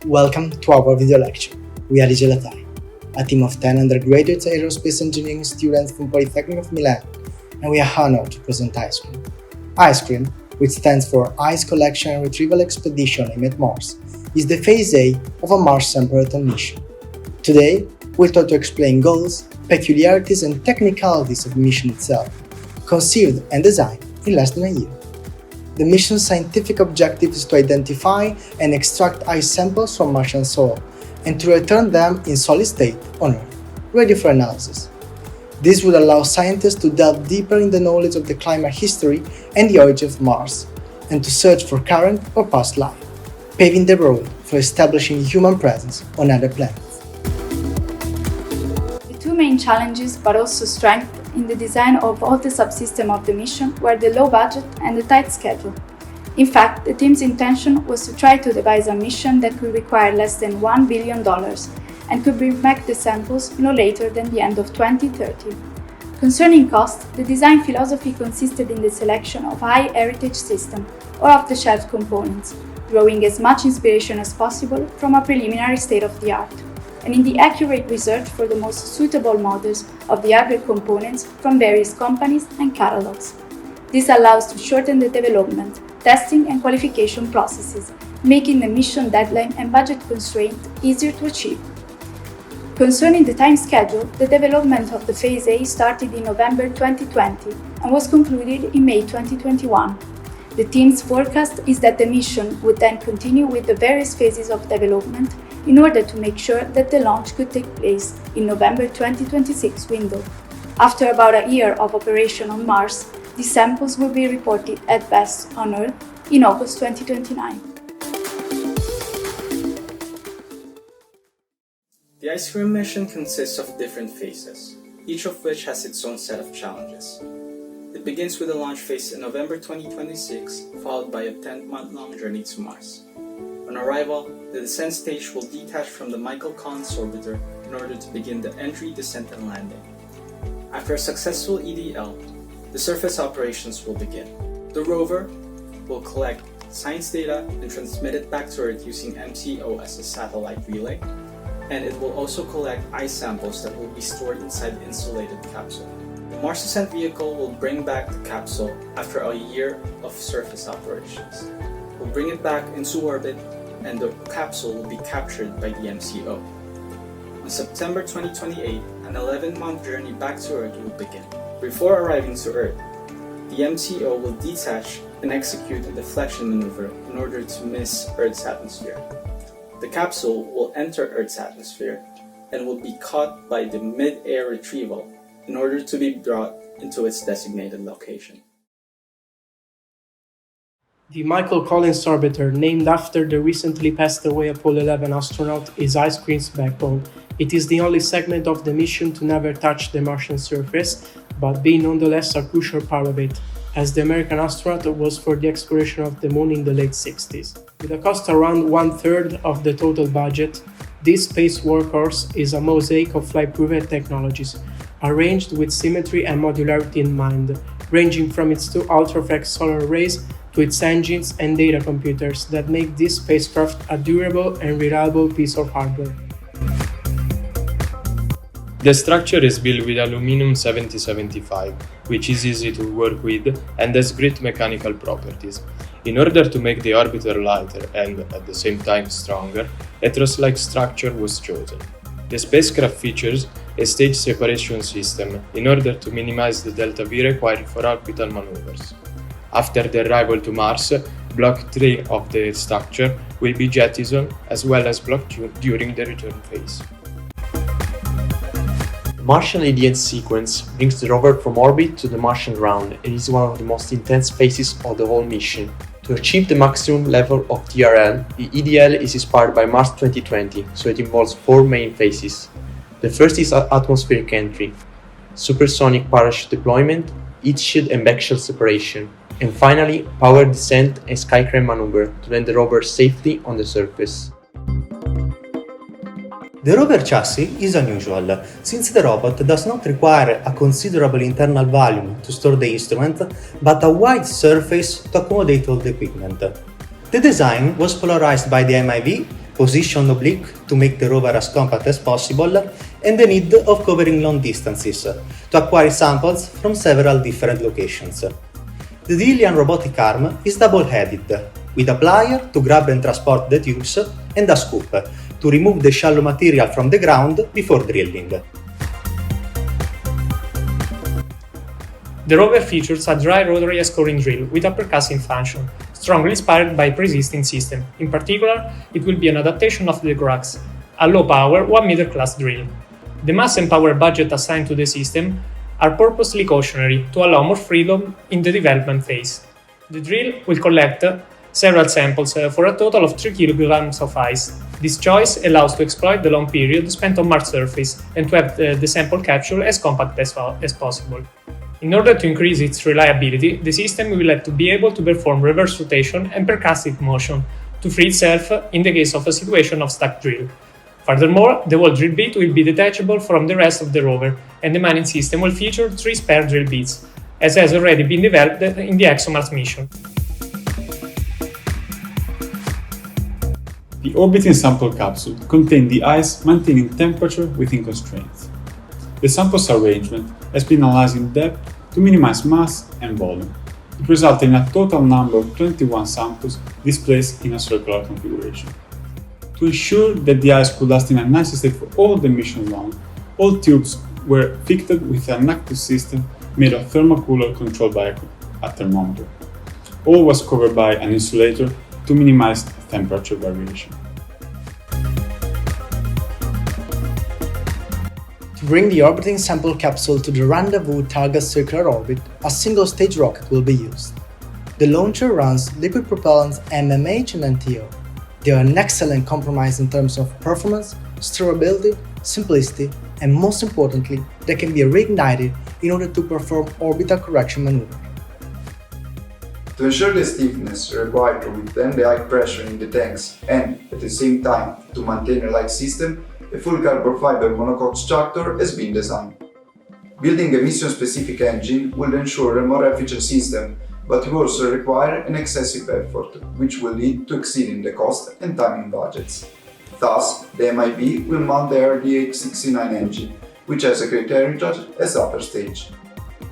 Welcome to our video lecture. We are Gelatai, a team of 10 undergraduate aerospace engineering students from Polytechnic of Milan, and we are honored to present ICECREAM. ICECREAM, which stands for Ice Collection and Retrieval Expedition Aimed at Mars, is the Phase A of a Mars sample return mission. Today, we'll try to explain goals, peculiarities and technicalities of the mission itself, conceived and designed in less than a year. The mission's scientific objective is to identify and extract ice samples from Martian soil and to return them in solid state on Earth, ready for analysis. This would allow scientists to delve deeper in the knowledge of the climate history and the origin of Mars, and to search for current or past life, paving the road for establishing human presence on other planets. The two main challenges, but also strengths, in the design of all the subsystems of the mission were the low budget and the tight schedule. In fact, the team's intention was to try to devise a mission that could require less than $1 billion and could bring back the samples no later than the end of 2030. Concerning cost, the design philosophy consisted in the selection of high heritage systems or off-the-shelf components, drawing as much inspiration as possible from a preliminary state-of-the-art, and in the accurate research for the most suitable models of the hardware components from various companies and catalogs. This allows to shorten the development, testing and qualification processes, making the mission deadline and budget constraint easier to achieve. Concerning the time schedule, the development of the Phase A started in November 2020 and was concluded in May 2021. The team's forecast is that the mission would then continue with the various phases of development in order to make sure that the launch could take place in November 2026 window. After about a year of operation on Mars, the samples will be reported at best on Earth in August 2029. The ICECREAM mission consists of different phases, each of which has its own set of challenges. It begins with a launch phase in November 2026, followed by a 10-month-long journey to Mars. On arrival, the descent stage will detach from the Michael Collins orbiter in order to begin the entry, descent, and landing. After a successful EDL, the surface operations will begin. The rover will collect science data and transmit it back to Earth using MCO as a satellite relay, and it will also collect ice samples that will be stored inside the insulated capsule. The Mars descent vehicle will bring back the capsule after a year of surface operations. We'll bring it back into orbit, and the capsule will be captured by the MCO. On September 2028, an 11-month journey back to Earth will begin. Before arriving to Earth, the MCO will detach and execute a deflection maneuver in order to miss Earth's atmosphere. The capsule will enter Earth's atmosphere and will be caught by the mid-air retrieval in order to be brought into its designated location. The Michael Collins orbiter, named after the recently passed away Apollo 11 astronaut, is ICECREAM's backbone. It is the only segment of the mission to never touch the Martian surface, but being nonetheless a crucial part of it, as the American astronaut was for the exploration of the Moon in the late 60s. With a cost around one-third of the total budget, this space workhorse is a mosaic of flight-proven technologies, arranged with symmetry and modularity in mind, ranging from its two ultraflex solar arrays to its engines and data computers that make this spacecraft a durable and reliable piece of hardware. The structure is built with aluminum 7075, which is easy to work with and has great mechanical properties. In order to make the orbiter lighter and, at the same time, stronger, a truss-like structure was chosen. The spacecraft features a stage separation system in order to minimize the delta V required for orbital maneuvers. After the arrival to Mars, Block 3 of the structure will be jettisoned, as well as Block 2 during the return phase. The Martian IDL sequence brings the rover from orbit to the Martian ground and is one of the most intense phases of the whole mission. To achieve the maximum level of TRL, the EDL is inspired by Mars 2020, so it involves four main phases. The first is atmospheric entry, supersonic parachute deployment, heat shield and backshell separation, and finally, power descent and skycrane maneuver to land the rover safely on the surface. The rover chassis is unusual, since the robot does not require a considerable internal volume to store the instrument, but a wide surface to accommodate all the equipment. The design was polarized by the MIV position oblique to make the rover as compact as possible, and the need of covering long distances to acquire samples from several different locations. The Dilian robotic arm is double-headed, with a plier to grab and transport the tubes and a scoop to remove the shallow material from the ground before drilling. The rover features a dry rotary scoring drill with a percussive function, strongly inspired by pre-existing system. In particular, it will be an adaptation of the Grax, a low-power 1-meter class drill. The mass and power budget assigned to the system are purposely cautionary to allow more freedom in the development phase. The drill will collect several samples for a total of 3 kg of ice. This choice allows to exploit the long period spent on Mars surface and to have the sample capture as compact as possible. In order to increase its reliability, the system will have to be able to perform reverse rotation and percussive motion to free itself in the case of a situation of stuck drill. Furthermore, the whole drill bit will be detachable from the rest of the rover, and the manning system will feature 3 spare drill bits, as has already been developed in the ExoMars mission. The orbiting sample capsule contains the ice maintaining temperature within constraints. The samples arrangement has been analyzed in depth to minimize mass and volume. It resulted in a total number of 21 samples displaced in a circular configuration. To ensure that the ice could last in a nice state for all the mission long, all tubes were fitted with an active system made of thermocooler controlled by a thermometer. All was covered by an insulator to minimize temperature variation. To bring the orbiting sample capsule to the rendezvous target circular orbit, a single-stage rocket will be used. The launcher runs liquid propellants MMH and NTO. They are an excellent compromise in terms of performance, steerability, simplicity, and most importantly, they can be reignited in order to perform orbital correction maneuver. To ensure the stiffness required to withstand the high pressure in the tanks and, at the same time, to maintain a light system, a full carbon fiber monocoque structure has been designed. Building a mission-specific engine will ensure a more efficient system, but will also require an excessive effort, which will lead to exceeding the cost and timing budgets. Thus, the MIB will mount the RDH-69 engine, which has a criteria as upper stage.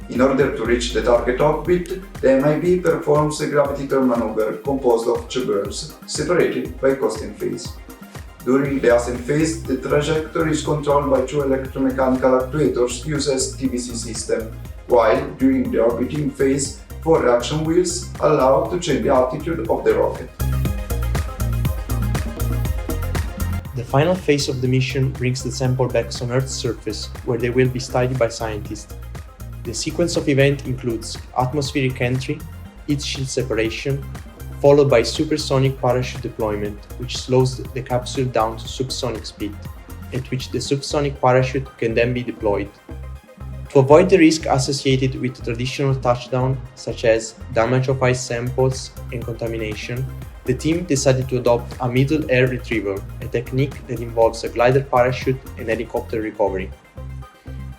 In order to reach the target orbit, the MIB performs a gravity turn maneuver composed of 2 bursts, separated by coasting phase. During the ascent phase, the trajectory is controlled by 2 electromechanical actuators used as TVC system, while during the orbiting phase, 4 reaction wheels allow to change the altitude of the rocket. The final phase of the mission brings the sample back on Earth's surface, where they will be studied by scientists. The sequence of events includes atmospheric entry, heat shield separation, followed by supersonic parachute deployment, which slows the capsule down to subsonic speed, at which the subsonic parachute can then be deployed. To avoid the risk associated with traditional touchdown, such as damage of ice samples and contamination, the team decided to adopt a middle air retrieval, a technique that involves a glider parachute and helicopter recovery.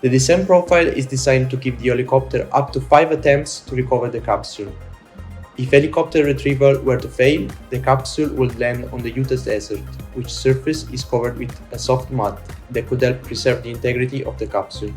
The descent profile is designed to give the helicopter up to 5 attempts to recover the capsule. If helicopter retrieval were to fail, the capsule would land on the Utah desert, which surface is covered with a soft mud that could help preserve the integrity of the capsule.